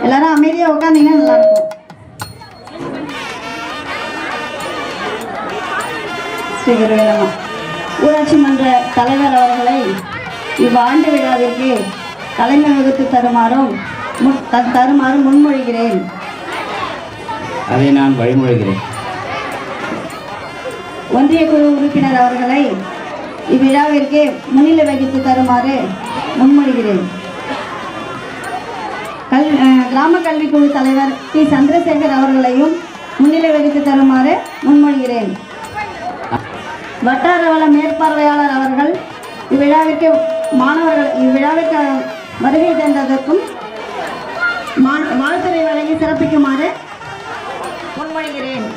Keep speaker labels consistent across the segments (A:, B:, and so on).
A: எல்லாரும் அமைதியாக உட்காந்தீங்கன்னா நல்லாயிருக்கும். ஸ்ரீகுருவேலம்மா. ஊராட்சி மன்ற தலைவர் அவர்களை இவ்வாண்டு விழாவிற்கு தலைமை வகுத்து தருமாறும் முன்மொழிகிறேன்.
B: அதை நான் வழிமொழிகிறேன்.
A: ஒன்றிய குழு உறுப்பினர் அவர்களை இவ்விழாவிற்கு முன்னிலை வகித்து தருமாறு முன்மொழிகிறேன். கிராம கல்விக்குழு தலைவர் டி சந்திரசேகர் அவர்களையும் முன்னிலை வகித்து தருமாறு முன்மொழிகிறேன். வட்டார வள மேற்பார்வையாளர் அவர்கள் இவ்விழாவிற்கு வருகை தந்ததற்கும் வாழ்த்துறை வழங்கி சிறப்பிக்குமாறு முன்மொழிகிறேன்.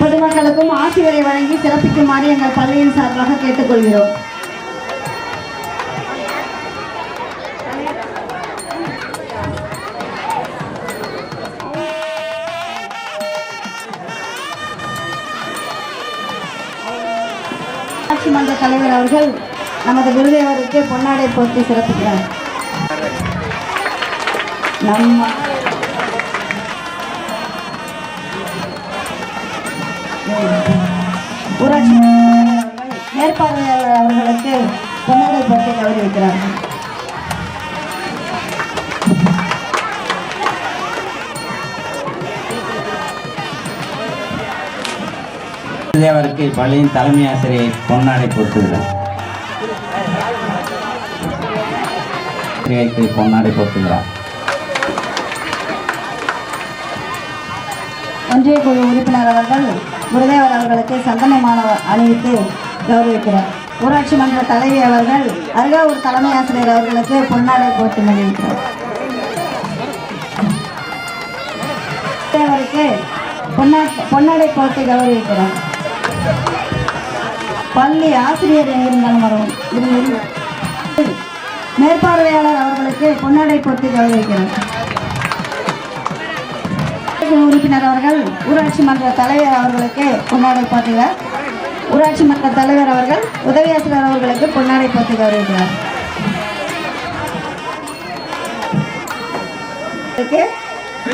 A: பொதுமக்களுக்கும் ஆசிரியரை வழங்கி சிறப்பிக்குமாறு எங்கள் பள்ளியின் சார்பாக கேட்டுக்கொள்கிறோம். ஊராட்சி மன்ற தலைவர் அவர்கள் நமது குருதேவருக்கு பொன்னாடை போர்த்தி சிறப்பிக்கிறார். ஊராட்சி மேற்பார்வையாளர் அவர்களுக்கு பொன்னாடை போர்த்தி கௌரவிக்கிறார்கள்.
B: தேவருக்கு பள்ளியின் தலைமை ஆசிரியை பொன்னாடை போர்த்துகிறார். பொன்னாடை போர்த்துகிறார்.
A: ஒன்றிய குழு உறுப்பினர் அவர்கள் குருதேவர் அவர்களுக்கு சந்தன மாலை அணிவித்து கௌரவிக்கிறார். ஊராட்சி மன்ற தலைவி அவர்கள் அருகாவூர் தலைமை ஆசிரியர் அவர்களுக்கு பொன்னாடை போர்த்தி மகிழ்கிறார். குருதேவருக்கு பொன்னாடை போர்த்தி கௌரவிக்கிறார். பள்ளி ஆசிரியர் இருந்தாலும் வரும் மேற்பார்வையாளர் அவர்களுக்கு பொன்னாடை போர்த்தி கௌரவிக்கிறார். உறுப்பினர் அவர்கள் ஊராட்சி மன்ற தலைவர் அவர்களுக்கு பொன்னாடை போர்த்துகிறார். ஊராட்சி மன்ற தலைவர் அவர்கள் உதவி ஆசிரியர் அவர்களுக்கு பொன்னாடை போர்த்தி கௌரவிக்கிறார்.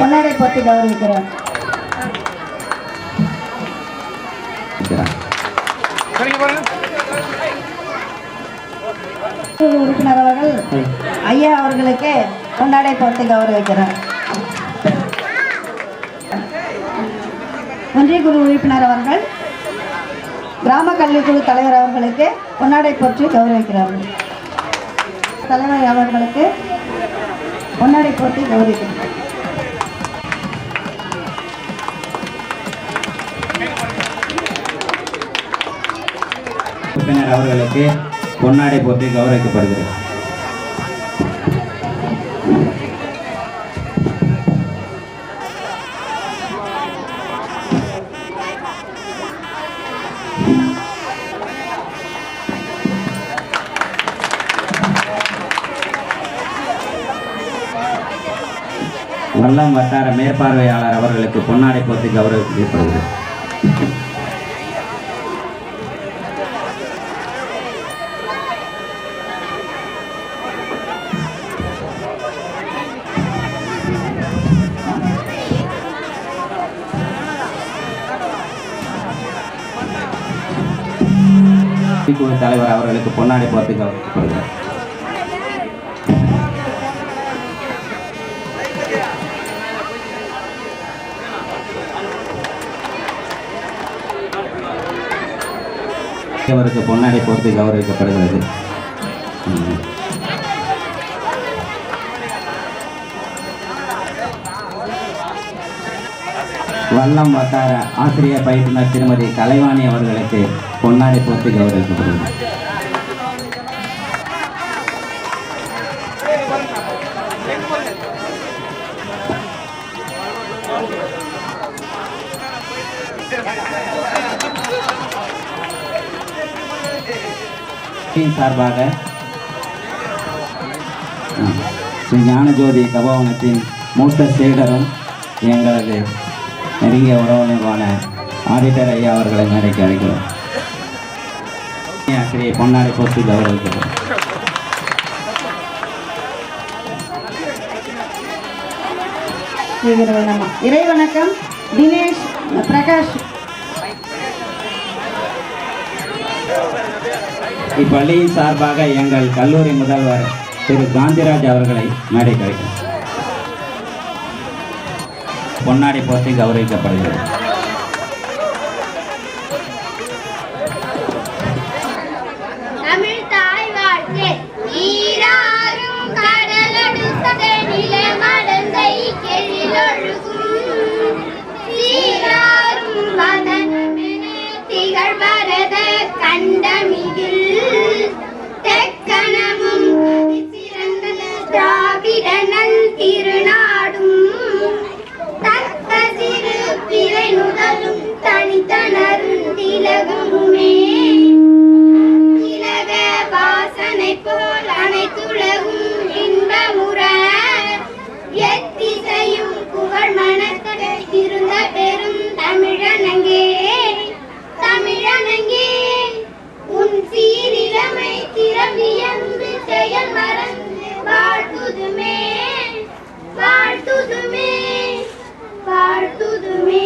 A: பொன்னாடை போர்த்தி கௌரவிக்கிறார். உறுப்பினர் அவர்கள் ஐயா அவர்களுக்கு பொன்னாடை போர்த்தி கௌரவிக்கிறார். ஒன்றிய குழு உறுப்பினர் அவர்கள் கிராம கல்விக்குழு தலைவர் அவர்களுக்கு பொன்னாடை போர்த்தி கௌரவிக்கிறார்கள். தலைவர் அவர்களுக்கு பொன்னாடை போர்த்தி கௌரவிக்கிறார்.
B: உறுப்பினர் அவர்களுக்கு பொன்னாடை போர்த்தி கௌரவிக்கப்படுகிறது. வல்லம் வட்டார மேற்பார்வையாளர் அவர்களுக்கு பொன்னாடை போர்த்தி கௌரவிக்கப்படுகிறது. குழு தலைவர் அவர்களுக்கு பொன்னாடை போர்த்தி கௌரவிக்கப்படுகிறார். அவருக்கு பொன்னாடை போர்த்தி கௌரவிக்கப்படுகிறது. வல்லம் வட்டார ஆசிரியர் பயிற்றுனர் திருமதி கலைவாணி அவர்களுக்கு பொன்னாடை போர்த்தி கௌரவிக்கப்படுகிறது. சார்பாக ஸ்ரீ ஞானஜோதி தபோவனத்தின் மூத்த சீடரும் எங்களது நெருங்கிய உறவினரான ஆடிட்டர் ஐயா அவர்களை மேடைக்கு அழைக்கிறோம். ஆசிரியை பொன்னாடை போர்த்தி கௌரவிக்கிறோம்.
A: ஸ்ரீகுருவேனம்மா. இறைவணக்கம் தினேஷ் பிரகாஷ்.
B: இப்பள்ளியின் சார்பாக எங்கள் கல்லூரி முதல்வர் திரு காந்திராஜ் அவர்களை மேடை கழிக்கும் பொன்னாடை போர்த்தி கௌரவிக்கப்படுகிறது.
C: தமிழ் தாய் வாழ்க்கை நீராறும் கடலடுத்த நிலமடந்தை கெழிலொழுகும் சீராறும் வதனமென திகழ் பரத கண்டமிதில் தெக்கணமும் சிறந்த திராவிடனல் திருநாடும் தக்க சிறு பிறை நுதலும் தனித்தனரும் திலகமுமே திலக வாசனை போல் அனைத்துலகும் இன்பமுற எத்திசையும் புகழ் மணக்க இருந்த பெரும் தமிழனங்கே தமிழனங்கே உன் சீரிழமை திறமியந்து செயல் மறந்து வாழ்த்துதுமே வாழ்த்துதுமே வாழ்த்துதுமே.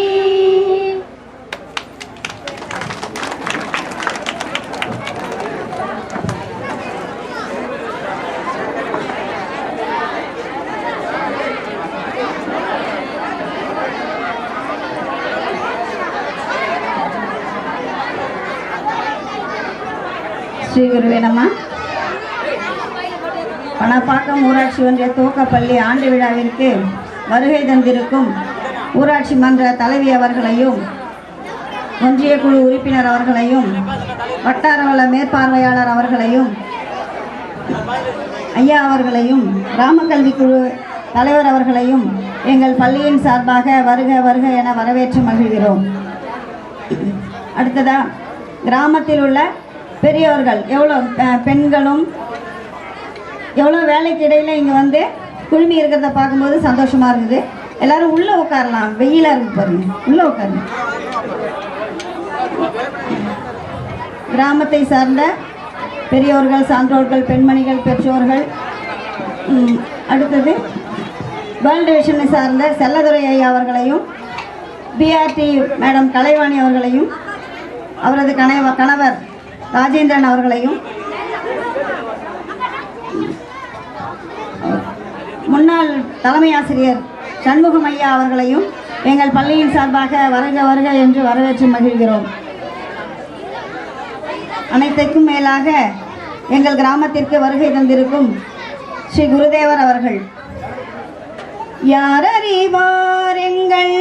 A: ஸ்ரீகுருவேனம்மா. பணப்பாக்கம் ஊராட்சி ஒன்றிய துவக்கப்பள்ளி ஆண்டு விழாவிற்கு வருகை தந்திருக்கும் ஊராட்சி மன்ற தலைவி அவர்களையும் ஒன்றிய குழு உறுப்பினர் அவர்களையும் வட்டார வள மேற்பார்வையாளர் அவர்களையும் ஐயா அவர்களையும் கிராம கல்வி குழு தலைவர் அவர்களையும் எங்கள் பள்ளியின் சார்பாக வருக வருக என வரவேற்று மகிழ்கிறோம். அடுத்ததா கிராமத்தில் உள்ள பெரியவர்கள் எவ்வளோ பெண்களும் எவ்வளோ வேலைக்கு இடையில் இங்கே வந்து குழுமி இருக்கிறத பார்க்கும்போது சந்தோஷமாக இருக்குது. எல்லாரும் உள்ளே உட்காரலாம், வெயிலாக இருக்குது பாருங்க, உள்ளே உட்காருங்க. கிராமத்தை சார்ந்த பெரியோர்கள், சான்றோர்கள், பெண்மணிகள், பெற்றோர்கள், அடுத்தது வேர்ல்டு விஷனை சார்ந்த செல்லதுரை ஐயா அவர்களையும் பிஆர்டி மேடம் கலைவாணி அவர்களையும் அவரது கணவர் ராஜேந்திரன் அவர்களையும் முன்னாள் தலைமை ஆசிரியர் சண்முகம் ஐயா அவர்களையும் எங்கள் பள்ளியின் சார்பாக வருக வருக என்று வரவேற்று மகிழ்கிறோம். அனைத்துக்கும் மேலாக எங்கள் கிராமத்திற்கு வருகை தந்திருக்கும் ஸ்ரீ குருதேவர் அவர்கள். யார் அறிவார் எங்கள்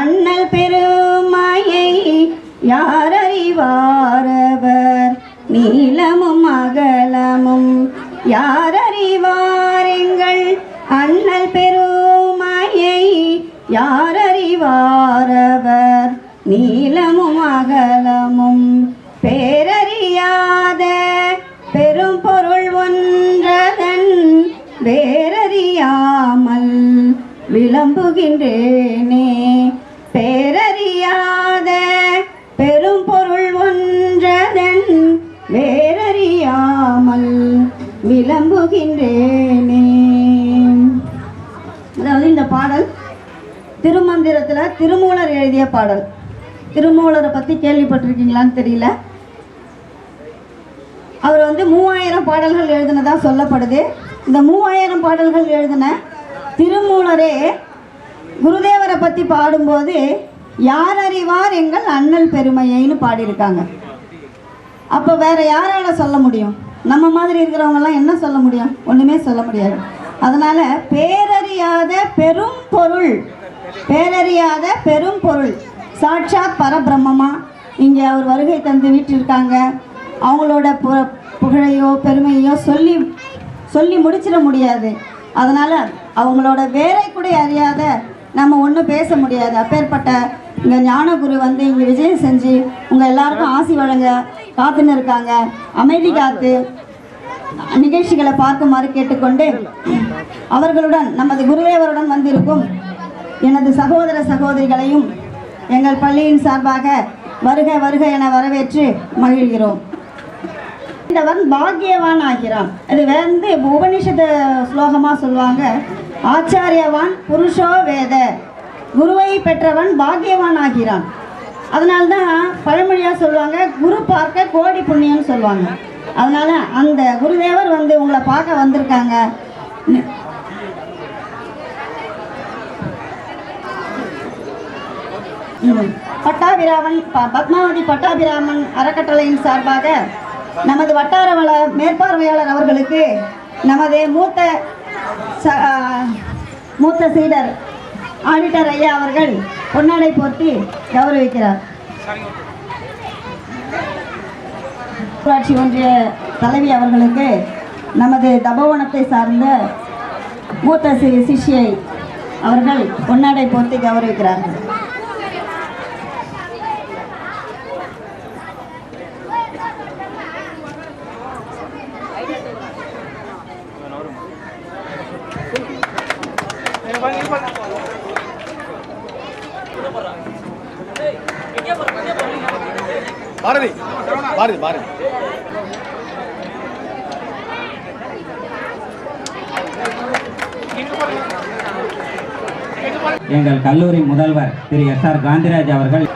A: அண்ணல் பெருமாயை, யார் அறிவார் அவர் நீளமும் அகலமும், யார் அறிவார் எங்கள் அண்ணல் பெருமாயை, யார் அறிவார் அவர் நீளமும் அகலமும், பேரறியாத பெரும் பொருள் ஒன்றதன் வேறறியாமல் விளம்புகின்றேனே, பேரறியாத பெரும் பொருள் ஒன்றதன் வேறறியாமல் விளம்புகின்றேனே. அதாவது இந்த பாடல் திருமந்திரத்தில் திருமூலர் எழுதிய பாடல். திருமூலரை பற்றி கேள்விப்பட்டிருக்கீங்களான்னு தெரியல. அவர் 3000 பாடல்கள் எழுதினதா சொல்லப்படுது. இந்த 3000 பாடல்கள் எழுதின திருமூலரே குருதேவரை பற்றி பாடும்போது யார் அறிவார் எங்கள் அண்ணல் பெருமையைன்னு பாடியிருக்காங்க. அப்போ வேற யாரால சொல்ல முடியும்? நம்ம மாதிரி இருக்கிறவங்கெல்லாம் என்ன சொல்ல முடியும்? ஒன்றுமே சொல்ல முடியாது. அதனால் பேரறியாத பெரும் பொருள், பேரறியாத பெரும் பொருள் சாட்சாத் பரபிரம்மமா இங்கே அவர் வருகை தந்து வீட்டிருக்காங்க. அவங்களோட புகழையோ பெருமையோ சொல்லி முடிச்சிட முடியாது. அதனால் அவங்களோட வேலை கூட அறியாத நம்ம ஒன்றும் பேச முடியாது. அப்பேற்பட்ட இங்கே ஞானகுரு இங்கே விஜயம் செஞ்சு உங்கள் எல்லாருக்கும் ஆசி வழங்க காத்துன்னு இருக்காங்க. அமைதி காத்து நிகழ்ச்சிகளை பார்க்குமாறு கேட்டுக்கொண்டு அவர்களுடன் நமது குருதேவருடன் வந்திருக்கும் எனது சகோதர சகோதரிகளையும் எங்கள் பள்ளியின் சார்பாக வருக வருக என வரவேற்று மகிழ்கிறோம். அடைந்தவன் பாக்கியவான் ஆகிறான். இது வந்து உபனிஷத ஸ்லோகமாக சொல்லுவாங்க. ஆச்சாரியவான் புருஷோ வேத, குருவை பெற்றவன் பாக்கியவான் ஆகிறான். அதனால்தான் பழமொழியாக சொல்லுவாங்க, குரு பார்க்க கோடி புண்ணியம்னு சொல்லுவாங்க. அதனால அந்த குருதேவர் வந்து உங்களை பார்க்க வந்திருக்காங்க. பட்டாபிராமன் பத்மாவதி பட்டாபிராமன் அறக்கட்டளையின் சார்பாக நமது வட்டார வள மேற்பார்வையாளர் அவர்களுக்கு நமது மூத்த சீடர் ஆடிட்டர் ஐயா அவர்கள் பொன்னாடை போர்த்தி கௌரவிக்கிறார். ஊராட்சி ஒன்றிய தலைவி அவர்களுக்கு நமது தபோவனத்தை சார்ந்த மூத்த சிஷ்யை அவர்கள் பொன்னாடை போர்த்தி கௌரவிக்கிறார்கள்.
D: பாரதி பாரதி பாரதி
B: எங்கள் கல்லூரி முதல்வர் திரு SR காந்திராஜ் அவர்கள்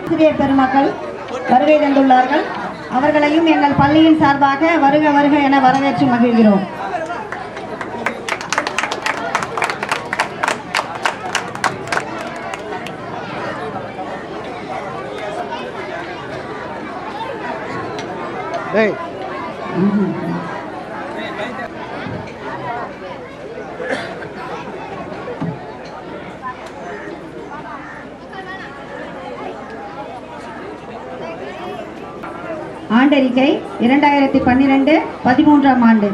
A: ஆசிரியர் பெருமக்கள் வருகை தந்துள்ளார்கள். அவர்களையும் எங்கள் பள்ளியின் சார்பாக வருக வருக என வரவேற்று மகிழ்கிறோம். ஆண்டறிக்கை 2012-13 ஆண்டு.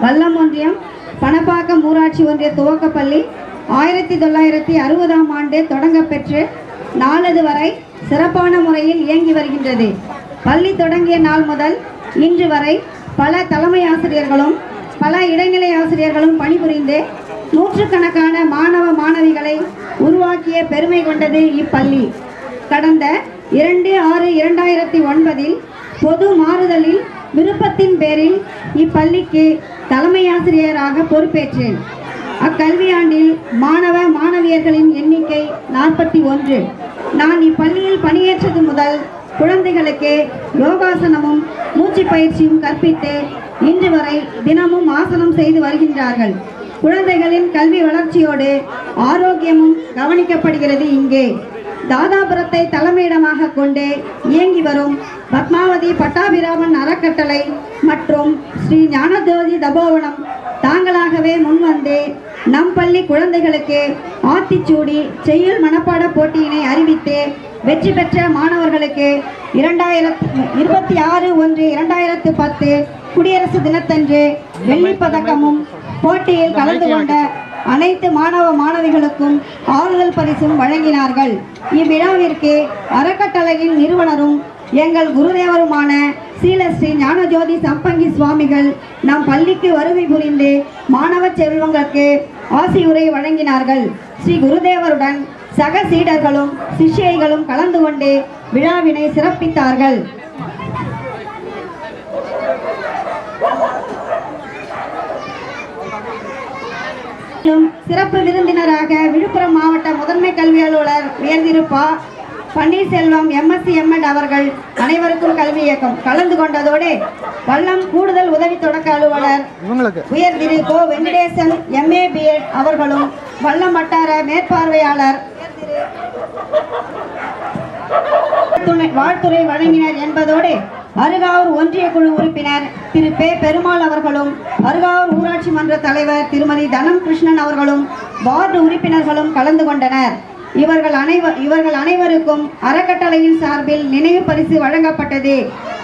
A: வல்லம் ஒன்றியம் பணப்பாக்கம் ஊராட்சி ஒன்றிய துவக்கப்பள்ளி 1960 ஆண்டு தொடங்கப்பெற்று நாளது வரை சிறப்பான முறையில் இயங்கி வருகின்றது. பள்ளி தொடங்கிய நாள் முதல் இன்று வரை பல தலைமை ஆசிரியர்களும் பல இடைநிலை ஆசிரியர்களும் பணிபுரிந்து நூற்றுக்கணக்கான மாணவ மாணவிகளை உருவாக்கிய பெருமை கொண்டது இப்பள்ளி. கடந்த 2/6/2009 பொது மாறுதலில் விருப்பத்தின் பேரில் இப்பள்ளிக்கு தலைமை ஆசிரியராக பொறுப்பேற்றேன். அக்கல்வியாண்டில் மாணவ மாணவியர்களின் எண்ணிக்கை 41. நான் இப்பள்ளியில் பணியேற்றது முதல் குழந்தைகளுக்கு யோகாசனமும் மூச்சு பயிற்சியும் கற்பித்து இன்று வரை தினமும் ஆசனம் செய்து வருகின்றார்கள். குழந்தைகளின் கல்வி வளர்ச்சியோடு ஆரோக்கியமும் கவனிக்கப்படுகிறது. இங்கே தாதாபுரத்தை தலைமையிடமாக கொண்டு இயங்கி வரும் பத்மாவதி பட்டாபிராமன் அறக்கட்டளை மற்றும் ஸ்ரீ ஞானஜோதி தபோவனம் தாங்களாகவே முன்வந்து நம் பள்ளி குழந்தைகளுக்கு ஆத்திச்சூடி செய்யுள் மனப்பாட போட்டியினை அறிவித்து வெற்றி பெற்ற மாணவர்களுக்கு 26/1/2010 குடியரசு தினத்தன்று வெள்ளிப்பதக்கமும் போட்டியில் கலந்து கொண்ட அனைத்து மாணவ மாணவிகளுக்கும் ஆறுதல் பரிசும் வழங்கினார்கள். இவ்விழாவிற்கு அறக்கட்டளையின் நிறுவனரும் எங்கள் குருதேவருமான ஸ்ரீ ஞானஜோதி சம்பங்கி சுவாமிகள் நம் பள்ளிக்கு வருகை புரிந்து மாணவ செல்வங்களுக்கு ஆசியுரை வழங்கினார்கள். ஸ்ரீ குருதேவருடன் சக சீடர்களும் சிஷ்யைகளும் கலந்து கொண்டு விழாவினை சிறப்பித்தார்கள். சிறப்பு விருந்தினராக விழுப்புரம் மாவட்ட முதன்மை கல்வி அலுவலர் உயர்திருப்பா பன்னீர்செல்வம் MSc M.Ed அவர்கள் அனைவருக்கும் கல்வி இயக்கம் கலந்து கொண்டதோடு வல்லம் கூடுதல் உதவி தொடக்க அலுவலர் உயர்திரு கோ வெங்கடேசன் MA B.Ed அவர்களும் வல்லம் வட்டார மேற்பார்வையாளர் வாழ்த்துறை வழங்கினர் என்பதோடு அருகாவூர் ஒன்றிய குழு உறுப்பினர் திரு பெருமாள் அவர்களும் அருகாவூர் ஊராட்சி மன்ற தலைவர் திருமதி தனம் கிருஷ்ணன் அவர்களும் வார்டு உறுப்பினர்களும் கலந்து கொண்டனர். இவர்கள் அனைவருக்கும் அறக்கட்டளையின் சார்பில் நினைவு பரிசு வழங்கப்பட்டது.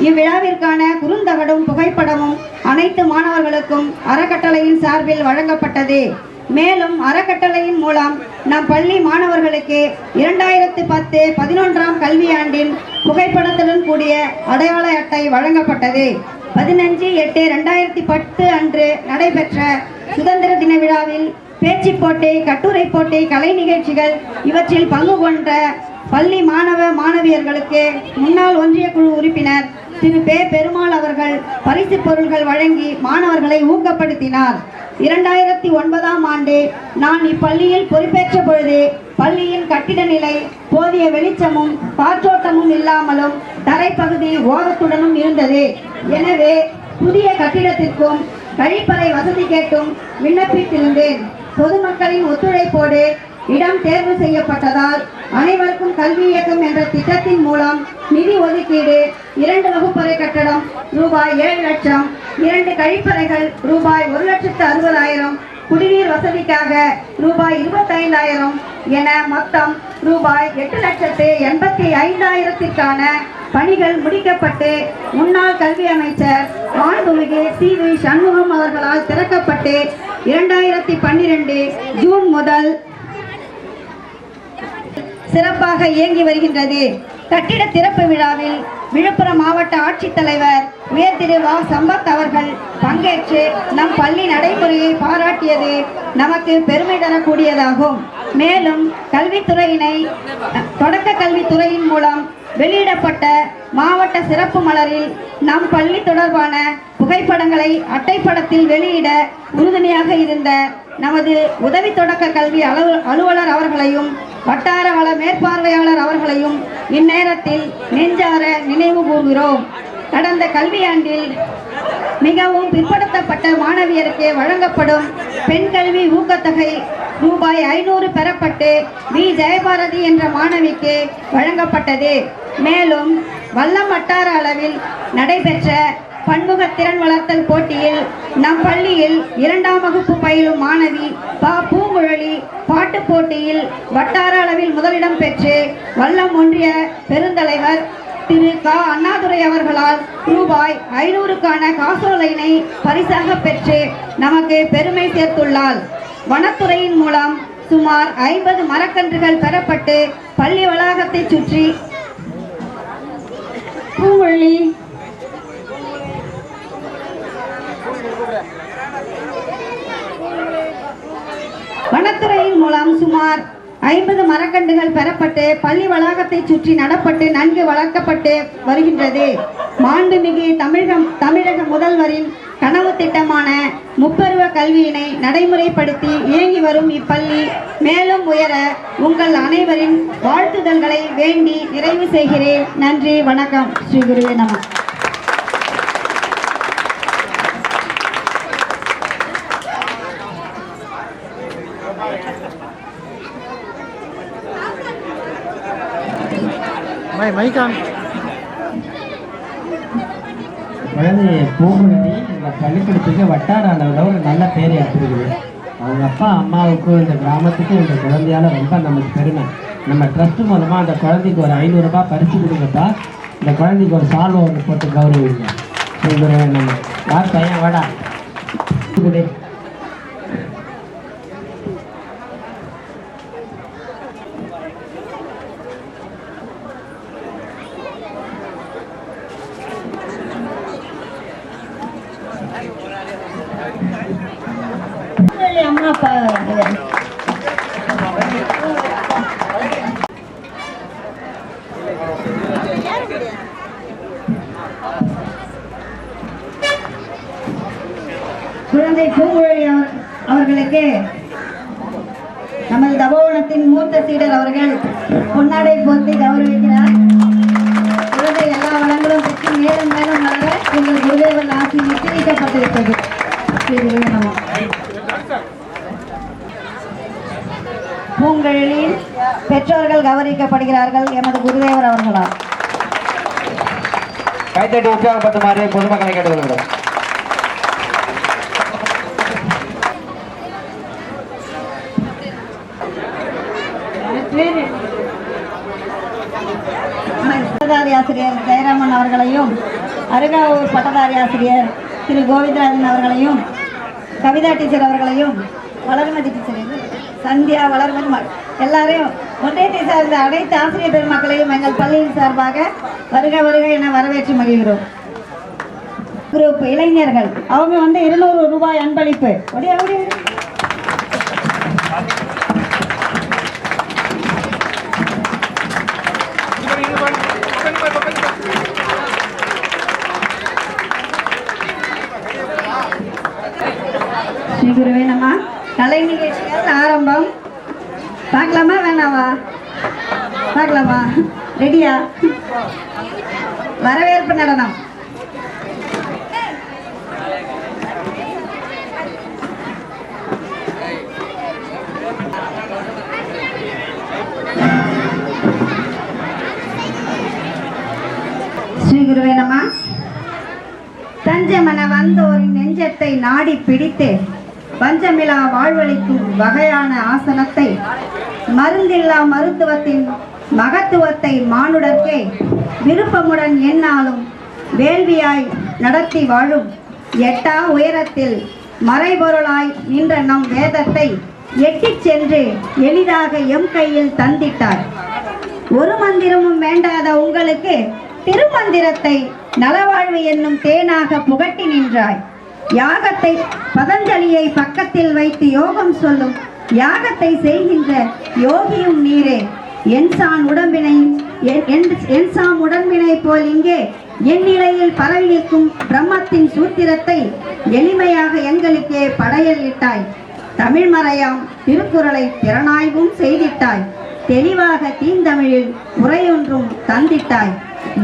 A: இவ்விழாவிற்கான குறுந்தகடும் புகைப்படமும் அனைத்து மாணவர்களுக்கும் அறக்கட்டளையின் சார்பில் வழங்கப்பட்டது. மேலும் அறக்கட்டளையின் மூலம் நம் பள்ளி மாணவர்களுக்கு 2010-11 கல்வியாண்டின் புகைப்படத்துடன் கூடிய அடையாள அட்டை வழங்கப்பட்டது. 15/8/2010 அன்று நடைபெற்ற சுதந்திர தின விழாவில் பேச்சு போட்டி, கட்டுரை போட்டி, கலை நிகழ்ச்சிகள் இவற்றில் பங்கு கொண்ட பள்ளி மாணவ மாணவியர்களுக்கு முன்னாள் ஒன்றிய குழு உறுப்பினர் திரு பெருமாள் அவர்கள் பரிசு பொருள்கள் வழங்கி மாணவர்களை ஊக்கப்படுத்தினார். 2009ஆம் ஆண்டு நான் இப்பள்ளியில் பொறுப்பேற்ற பொழுது பள்ளியின் கட்டிட நிலை போதிய வெளிச்சமும் காற்றோட்டமும் இல்லாமலும் தரைப்பகுதி ஓரத்துடனும் இருந்தது. எனவே புதிய கட்டிடத்திற்கும் கழிப்பறை வசதி கேட்டும் விண்ணப்பித்திருந்தேன். பொதுமக்களின் ஒத்துழைப்போடு இடம் தேர்வு செய்யப்பட்டதால் அனைவருக்கும் கல்வி இயக்கம் என்ற திட்டத்தின் மூலம் நிதி ஒதுக்கீடு 2 வகுப்பறை கட்டடம் ரூபாய் 7 லட்சம், 2 கழிப்பறைகள் ரூபாய் 1,60,000, குடிநீர் வசதிக்காக ரூபாய் 25,000 என மொத்தம் ரூபாய் 8,85,000க்கான பணிகள் முடிக்கப்பட்டு முன்னாள் கல்வி அமைச்சர் மாண்புமிகு சி.வி. சண்முகம் அவர்களால் திறக்கப்பட்டு 2012 ஜூன் முதல் சிறப்பாக இயங்கி வருகின்றது. கட்டிட திறப்பு விழாவில் விழுப்புரம் மாவட்ட ஆட்சித்தலைவர் உயர் திரு வா. சம்பத் அவர்கள் பங்கேற்று நம் பள்ளி நடைமுறையை பாராட்டியது நமக்கு பெருமை தரக்கூடியதாகும். மேலும் கல்வித்துறையினை தொடக்க கல்வித்துறையின் மூலம் வெளியிடப்பட்ட மாவட்ட சிறப்பு மலரில் நம் பள்ளி தொடர்பான புகைப்படங்களை அட்டைப்படத்தில் வெளியிட உறுதுணையாக இருந்த நமது உதவி தொடக்க கல்வி அலுவலர் அவர்களையும் வட்டார வள மேற்பார்வையாளர் அவர்களையும் இந்நேரத்தில் நெஞ்சார நினைவு கூறுகிறோம். கடந்த கல்வியாண்டில் மிகவும் பிற்படுத்தப்பட்ட மாணவியருக்கு வழங்கப்படும் பெண் கல்வி ஊக்கத்தொகை ரூபாய் 500 பெறப்பட்டு வி. ஜெயபாரதி என்ற மாணவிக்கு வழங்கப்பட்டது. மேலும் வல்லம் வட்டார அளவில் நடைபெற்ற பன்முக திறன் வளர்த்தல் போட்டியில் நம் பள்ளியில் 2ஆம் வகுப்பு பயிலும் மாணவி பா. பூங்குழலி பாட்டு போட்டியில் வட்டார அளவில் முதலிடம் பெற்று வல்லம் ஒன்றிய பெருந்தலைவர் திரு க. அண்ணாதுரை அவர்களால் ரூபாய் 500க்கான காசோலையினை பரிசாக பெற்று நமக்கு பெருமை சேர்த்துள்ளார். வனத்துறையின் மூலம் சுமார் 50 மரக்கன்றுகள் பெறப்பட்டு பள்ளி வளாகத்தை சுற்றி பூங்குழலி வனத்துறையின் மூலம் சுமார் 50 மரக்கன்றுகள் பெறப்பட்டு பள்ளி வளாகத்தை சுற்றி நடப்பட்டு நன்கு வளர்க்கப்பட்டு வருகின்றது. மாண்புமிகு தமிழக முதல்வரின் கனவு திட்டமான முப்பருவ கல்வியினை நடைமுறைப்படுத்தி இயங்கி வரும் இப்பள்ளி மேலும் உயர உங்கள் அனைவரின் வாழ்த்துதல்களை வேண்டி நிறைவு செய்கிறேன். நன்றி, வணக்கம். ஸ்ரீ குருவே நம.
E: குழந்தை பூங்குழலி இந்த பள்ளிக்கூடத்துக்கு வட்டார அளவில் ஒரு நல்ல பேர் எடுத்துருக்குது. அவங்க அப்பா அம்மாவுக்கும் இந்த கிராமத்துக்கும் இந்த குழந்தையால் ரொம்ப நமக்கு பெருமை. நம்ம ட்ரஸ்ட் மூலமாக அந்த குழந்தைக்கு ஒரு 500 ரூபாய் பரிசு கொடுக்கப்பா. இந்த குழந்தைக்கு ஒரு சால்வை ஒன்று போட்டு கௌரவிங்க. நம்ம யார் பையன் வாடா கொடு.
A: அம்மா அப்பா குழந்தை பூங்குழலி அவர்களுக்கு நமது தபோவனத்தின் மூத்த சீடர் அவர்கள் பொன்னாடை போர்த்தி கௌரவிக்கிறார். குழந்தை எல்லா வளங்களும் பெற்று மேலும் மேலும் வளர எங்கள் குருதேவன் ஆசி நிச்சயிக்கப்பட்டிருக்கிறது. பூங்குழலியின் பெற்றோர்கள் கௌரவிக்கப்படுகிறார்கள் எமது குருதேவர் அவர்களால்.
F: கைத்தட்டி உற்சாகப்படுத்துமாறு பொதுமக்களை கேட்டுக்கொள்கிறோம்.
A: பட்டதாரி ஆசிரியர் ஜெயராமன் அவர்களையும், அருகாவூர் பட்டதாரி ஆசிரியர் திரு கோவிந்தராஜன் அவர்களையும், கவிதா டீச்சர் அவர்களையும், வளர்மதி டீச்சர், சந்தியா, வளர்மதி எல்லாரையும் ஒன்றியத்தை சார்ந்த அனைத்து ஆசிரியர் பெருமக்களையும் எங்கள் பள்ளியின் சார்பாக வருக வருக என வரவேற்று மகிழ்கிறோம். குரூப் இளைஞர்கள் அவங்க வந்து 200 ரூபாய் அன்பளிப்பு. அப்படியே அப்படியே ஸ்ரீ குருவே நம. கலை நிகழ்ச்சிகள் ஆரம்பம். பார்க்கலாமா வேணாவா? பார்க்கலாமா? ரெடியா? வரவேற்பு நடனம். ஸ்ரீ குருவே நம. தஞ்சமன வந்தோரின் நெஞ்சத்தை நாடி பிடித்து பஞ்சமிலா வாழ்வளிக்கும் வகையான ஆசனத்தை, மருந்தில்லா மருத்துவத்தின் மகத்துவத்தை மானுடர்க்கே விருப்பமுடன் எந்நாளும் வேள்வியாய் நடத்தி வாழும் எட்டா உயரத்தில் மறைபொருளாய் நின்ற நம் வேதத்தை எட்டிச் சென்று எளிதாக எம் கையில் தந்திட்டார். ஒரு மந்திரமும் வேண்டாத உங்களுக்கு திருமந்திரத்தை நலவாழ்வு என்னும் தேனாக புகட்டி நின்றாய். யாகத்தை பதஞ்சலியை பக்கத்தில் வைத்து யோகம் சொல்லும் யாகத்தை செய்கின்ற யோகியும் நீரே. என்சாம் உடம்பினை போல் இங்கே என் நிலையில் பரவி நிற்கும் பிரம்மத்தின் சூத்திரத்தை எளிமையாக எங்களுக்கே படையலிட்டாய். தமிழ்மறையாம் திருக்குறளை திறனாய்வும் செய்திட்டாய். தெளிவாக தீந்தமிழில் உரையொன்றும் தந்திட்டாய்.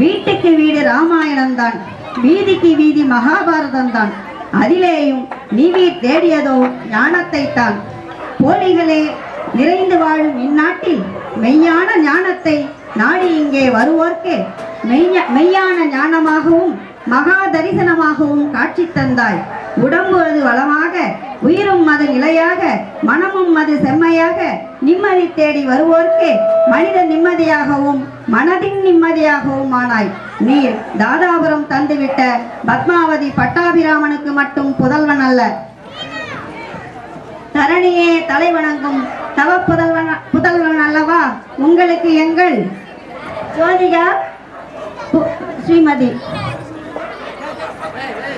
A: வீட்டுக்கு வீடு ராமாயணம்தான், வீதிக்கு வீதி மகாபாரதம் தான். அதிலேயும் நீவீர் தேடியதோ ஞானத்தை தான். போலிகளே நிறைந்து வாழும் இந்நாட்டில் மெய்யான ஞானத்தை நாடி இங்கே வருவோர்க்கு மெய்யான ஞானமாகவும் மகா தரிசனமாகவும் காட்சி தந்தாய். உடம்பு அது வளமாக, உயிரும் அது நிலையாக, மனமும் அது செம்மையாக நிம்மதி தேடி வருவோர்க்கு மனித நிம்மதியாகவும் மனதின் நிம்மதியாகவும் ஆனாய். நீர் தாதாபுரம் தந்துவிட்ட பத்மாவதி பட்டாபிராமனுக்கு மட்டும் புதல்வன் அல்ல, தரணியே தலைவணங்கும் தவ புதல்வன் அல்லவா. உங்களுக்கு எங்கள் ஜோதிகா ஸ்ரீமதி
C: பருகவே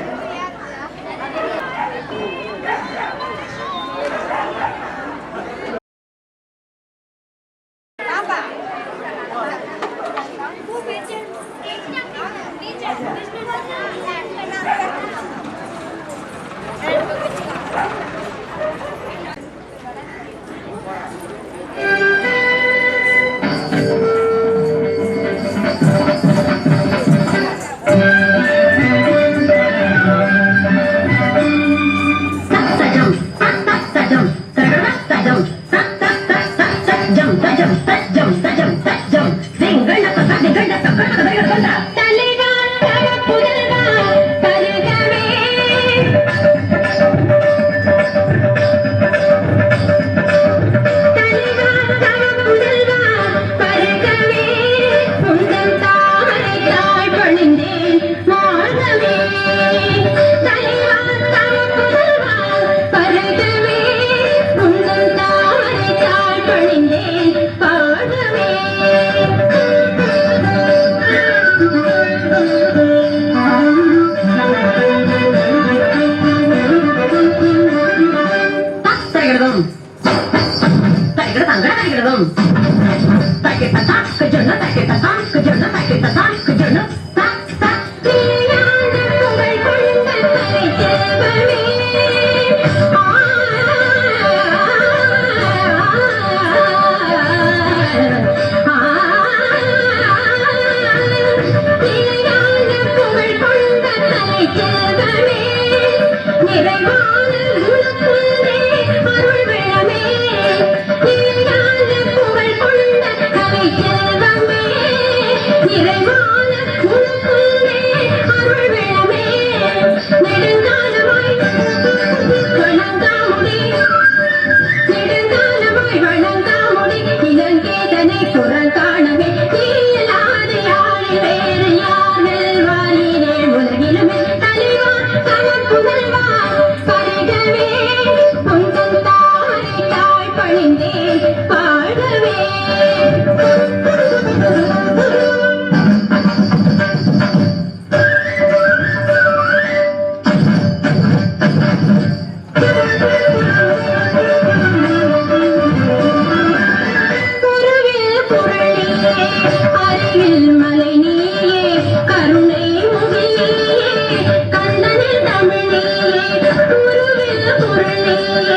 G: பொருள் நீயே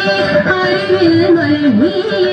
G: அறிவில் மல்கியே